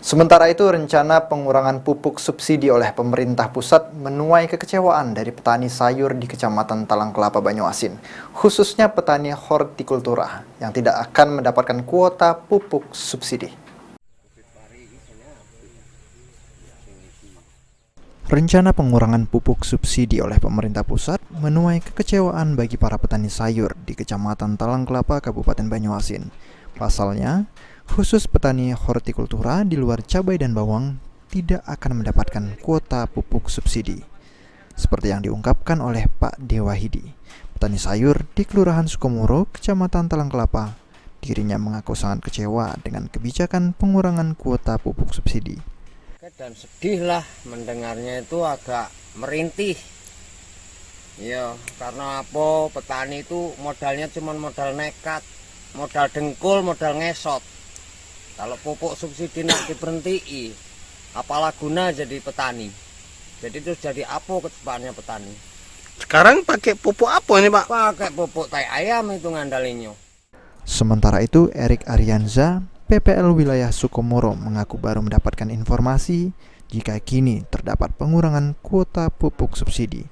Sementara itu, rencana pengurangan pupuk subsidi oleh pemerintah pusat menuai kekecewaan dari petani sayur di Kecamatan Talang Kelapa, Banyuasin, khususnya petani hortikultura yang tidak akan mendapatkan kuota pupuk subsidi. Rencana pengurangan pupuk subsidi oleh pemerintah pusat menuai kekecewaan bagi para petani sayur di Kecamatan Talang Kelapa, Kabupaten Banyuasin. Pasalnya, khusus petani hortikultura di luar cabai dan bawang tidak akan mendapatkan kuota pupuk subsidi. Seperti yang diungkapkan oleh Pak Dewahidi, petani sayur di Kelurahan Sukomoro, Kecamatan Talang Kelapa. Dirinya mengaku sangat kecewa dengan kebijakan pengurangan kuota pupuk subsidi. Dan sedih lah mendengarnya, itu agak merintih. Ya, karena apa? Petani itu modalnya cuma modal nekat, modal dengkul, modal ngesot. Kalau pupuk subsidi nak diberhentii, apalah guna jadi petani. Jadi itu jadi apa ke depannya petani? Sekarang pakai pupuk apa ini, Pak? Pakai pupuk tai ayam itu ngandalinya. Sementara itu, Erik Arianza, PPL wilayah Sukomoro, mengaku baru mendapatkan informasi jika kini terdapat pengurangan kuota pupuk subsidi.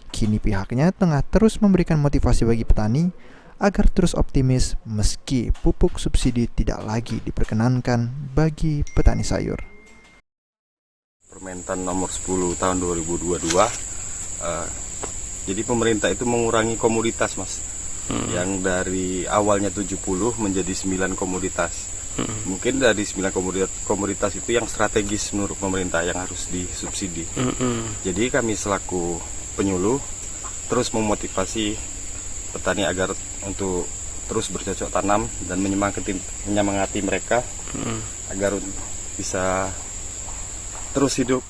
Kini pihaknya tengah terus memberikan motivasi bagi petani agar terus optimis meski pupuk subsidi tidak lagi diperkenankan bagi petani sayur. Permentan nomor 10 tahun 2022, jadi pemerintah itu mengurangi komoditas, Mas. Yang dari awalnya 70 menjadi 9 komoditas. Mungkin dari 9 komoditas itu yang strategis menurut pemerintah yang harus disubsidi. Jadi kami selaku penyuluh terus memotivasi petani agar untuk terus bercocok tanam dan menyemangati mereka agar bisa terus hidup.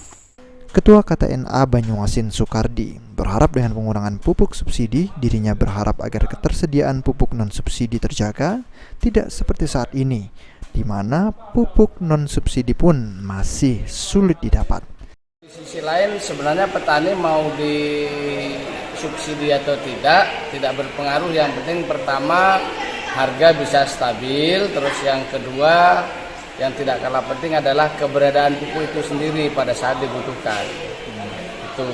Ketua KTNA Banyuasin Soekardi berharap dengan pengurangan pupuk subsidi, dirinya berharap agar ketersediaan pupuk non-subsidi terjaga, tidak seperti saat ini, di mana pupuk non-subsidi pun masih sulit didapat. Di sisi lain sebenarnya petani mau disubsidi atau tidak berpengaruh. Yang penting pertama harga bisa stabil, terus yang kedua yang tidak kalah penting adalah keberadaan pupuk itu sendiri pada saat dibutuhkan. Itu.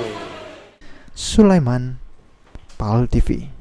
Sulaiman, PAL TV.